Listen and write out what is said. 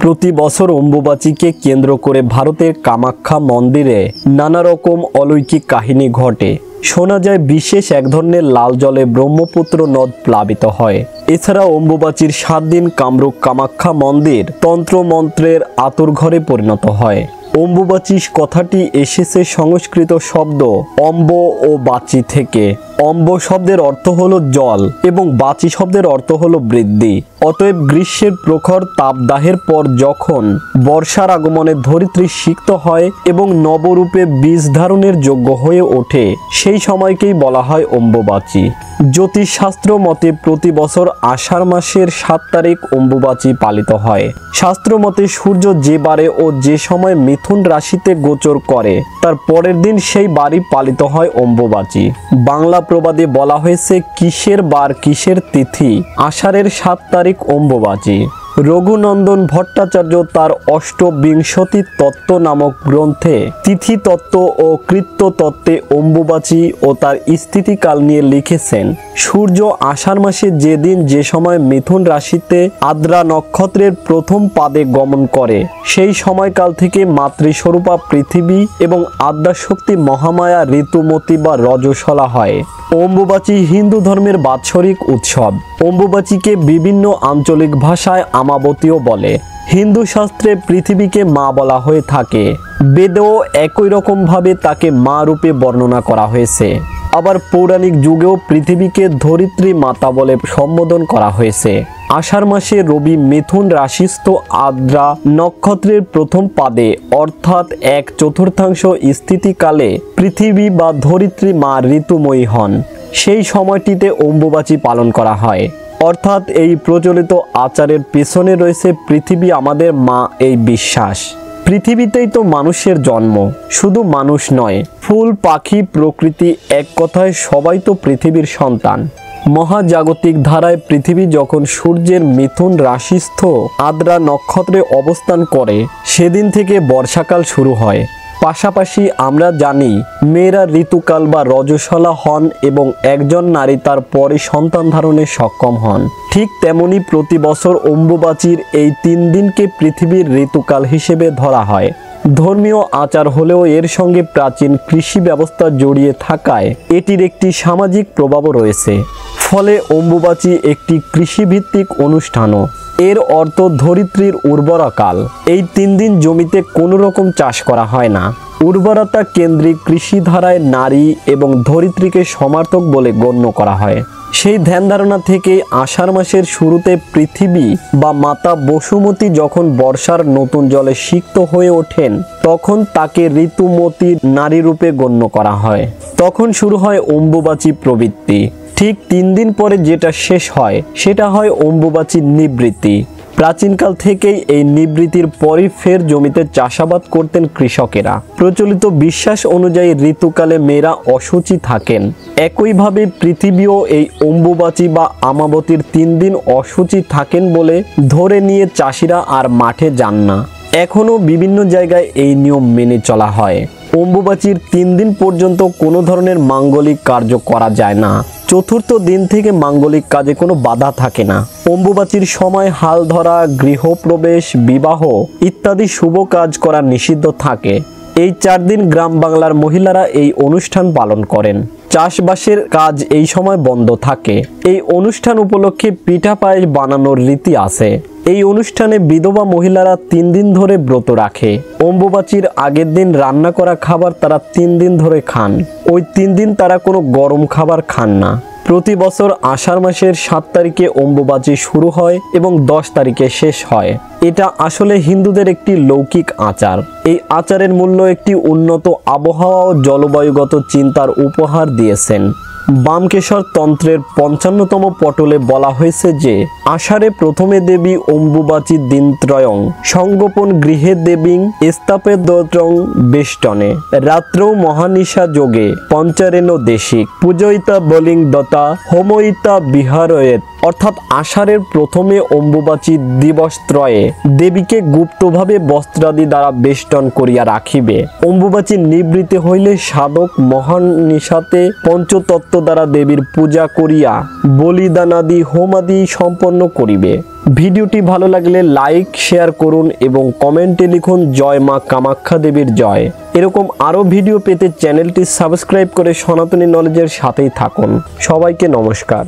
প্রতি বছর অম্বুবাচীকে কেন্দ্র করে ভারতের কামাখ্যা মন্দিরে নানা রকম অলৌকিক কাহিনী ঘটে। শোনা যায় বিশেষ এক ধরনের লাল জলে ব্রহ্মপুত্র নদ প্লাবিত হয়। এছাড়া অম্বুবাচীর 7 দিন কামরূপ কামাখ্যা মন্দির তন্ত্রমন্ত্রের আঁতুড়ঘরে পরিণত হয়। অম্বুবাচী কথাটি এসেছে সংস্কৃত শব্দ অম্ব ও বাচী থেকে। অম্ব শব্দের অর্থ হলো জল এবং বাচী শব্দের অর্থ হলো বৃদ্ধি। অতএব গ্রীষ্মের প্রখর তাপদাহের পর যখন বর্ষার আগমনে ধরিত্রী সিক্ত হয় এবং নবরূপে বীজ ধারণের যোগ্য হয়ে ওঠে, সেই সময়কেই বলা হয় অম্বুবাচী। জ্যোতিষশাস্ত্র মতে প্রতি বছর আষাঢ় মাসের 7 তারিখ অম্বুবাচী পালিত হয়। শাস্ত্র মতে সূর্য যে বারে ও যে সময় মিথুন রাশিতে গোচর করে তার পরের দিন সেই বারই পালিত হয় অম্বুবাচী। বাংলা প্রবাদে বলা হয়েছে কিসের বার কিসের তিথি, আষাঢ়ের 7 তারিখ অম্বুবাচী। রঘুনন্দন ভট্টাচার্য তার অষ্টবিংশতি তত্ত্ব নামক গ্রন্থে তিথি তত্ত্ব ও কৃত্য তত্ত্বে অম্বুবাচী ও তার স্থিতিকাল নিয়ে লিখেছেন, সূর্য আষাঢ় মাসে যেদিন যে সময় মিথুন রাশিতে আদ্রা নক্ষত্রের প্রথম পাদে গমন করে সেই সময়কাল থেকে মাতৃস্বরূপা পৃথিবী এবং আদ্যাশক্তি মহামায়া ঋতুমতী বা রজস্বলা হয়। অম্বুবাচী হিন্দু ধর্মের বাৎসরিক উৎসব। অম্বুবাচীকে বিভিন্ন আঞ্চলিক ভাষায় আমাবতীও বলে। হিন্দু শাস্ত্রে পৃথিবীকে মা বলা হয়ে থাকে। বেদেও একই রকমভাবে তাকে মা রূপে বর্ণনা করা হয়েছে। আবার পৌরাণিক যুগেও পৃথিবীকে ধরিত্রী মাতা বলে সম্বোধন করা হয়েছে। আষাঢ় মাসে রবি মিথুন রাশিস্থ আদ্রা নক্ষত্রের প্রথম পাদে অর্থাৎ 1/4 স্থিতিকালে পৃথিবী বা ধরিত্রী মা ঋতুময়ী হন। সেই সময়টিতে অম্বুবাচী পালন করা হয়। অর্থাৎ এই প্রচলিত আচারের পেছনে রয়েছে পৃথিবী আমাদের মা এই বিশ্বাস। পৃথিবীতেই তো মানুষের জন্ম, শুধু মানুষ নয়, ফুল পাখি প্রকৃতি, এক কথায় সবাই তো পৃথিবীর সন্তান। মহাজাগতিক ধারায় পৃথিবী যখন সূর্যের মিথুন রাশিস্থ আদ্রা নক্ষত্রে অবস্থান করে সেদিন থেকে বর্ষাকাল শুরু হয়। পাশাপাশি আমরা জানি মেয়েরা ঋতুকাল বা রজস্বলা হন এবং একজন নারী তার পরে সন্তান ধারণে সক্ষম হন। ঠিক তেমনি প্রতি বছর অম্বুবাচীর এই 3 দিনকে পৃথিবীর ঋতুকাল হিসেবে ধরা হয়। ধর্মীয় আচার হলেও এর সঙ্গে প্রাচীন কৃষি ব্যবস্থা জড়িয়ে থাকায় এটির একটি সামাজিক প্রভাবও রয়েছে। ফলে অম্বুবাচী একটি কৃষিভিত্তিক অনুষ্ঠানও। এর অর্থ ধরিত্রীর উর্বরকাল। এই 3 দিন জমিতে কোনো রকম চাষ করা হয় না। উর্বরতা কেন্দ্রিক কৃষি ধারায় নারী এবং ধরিত্রীকে সমার্থক বলে গণ্য করা হয়। সেই ধ্যান ধারণা থেকে আষাঢ় মাসের শুরুতে পৃথিবী বা মাতা বসুমতী যখন বর্ষার নতুন জলে সিক্ত হয়ে ওঠেন তখন তাকে ঋতুমতী নারী রূপে গণ্য করা হয়। তখন শুরু হয় অম্বুবাচী প্রবৃত্তি। ঠিক 3 দিন পরে যেটা শেষ হয় সেটা হয় অম্বুবাচী নিবৃত্তি। প্রাচীনকাল থেকেই এই নিবৃত্তির পরই ফের জমিতে চাষাবাদ করতেন কৃষকেরা। প্রচলিত বিশ্বাস অনুযায়ী ঋতুকালে মেয়েরা অশুচি থাকেন। একইভাবে পৃথিবীও এই অম্বুবাচী বা আমাবতীর 3 দিন অশুচি থাকেন বলে ধরে নিয়ে চাষিরা আর মাঠে যান না। এখনও বিভিন্ন জায়গায় এই নিয়ম মেনে চলা হয়। অম্বুবাচীর 3 দিন পর্যন্ত কোনো ধরনের মাঙ্গলিক কার্য করা যায় না। 4র্থ দিন থেকে মাঙ্গলিক কাজে কোনো বাধা থাকে না। অম্বুবাচীর সময় হাল ধরা, গৃহপ্রবেশ, বিবাহ ইত্যাদি শুভ কাজ করা নিষিদ্ধ থাকে। এই 4 দিন গ্রাম বাংলার মহিলারা এই অনুষ্ঠান পালন করেন। চাষবাসের কাজ এই সময় বন্ধ থাকে। এই অনুষ্ঠান উপলক্ষে পিঠা পায়েস বানানোর রীতি আছে। এই অনুষ্ঠানে বিধবা মহিলারা 3 দিন ধরে ব্রত রাখে। অম্বুবাচীর আগের দিন রান্না করা খাবার তারা 3 দিন ধরে খান। ওই 3 দিন তারা কোনো গরম খাবার খান না। প্রতি বছর আষাঢ় মাসের 7 তারিখে অম্বুবাচী শুরু হয় এবং 10 তারিখে শেষ হয়। এটা আসলে হিন্দুদের একটি লৌকিক আচার। এই আচারের মূল্য একটি উন্নত আবহাওয়া ও জলবায়ুগত চিন্তার উপহার দিয়েছেন। বামকেশ্বর তন্ত্রের 55তম পটলে বলা হয়েছে যে আষাঢ়ে প্রথমে দেবী অম্বুবাচী দিনত্রয়ং সংগোপন গৃহে দেবীং স্থাপেদ্যং বেষ্টনে রাত্রৌ মহানিশা যোগে পঞ্চারেণ দেশিক পূজয়িতা বলিং দতা হোময়িতা বিহারয়েত অর্থাৎ আষাঢ়ের প্রথমে অম্বুবাচী দিবসত্রয়ে দেবীকে গুপ্তভাবে বস্ত্রাদি দ্বারা বেষ্টন করিয়া রাখিবে। অম্বুবাচী নিবৃত্তি হইলে সাধক মহান নিশাতে পঞ্চতত্ত্ব দ্বারা দেবীর পূজা করিয়া বলিদানাদি হোমাদি সম্পন্ন করিবে। ভিডিওটি ভালো লাগলে লাইক শেয়ার করুন এবং কমেন্টে লিখুন জয় মা কামাখ্যা দেবীর জয়। এরকম আরও ভিডিও পেতে চ্যানেলটি সাবস্ক্রাইব করে সনাতনী নলেজের সাথেই থাকুন। সবাইকে নমস্কার।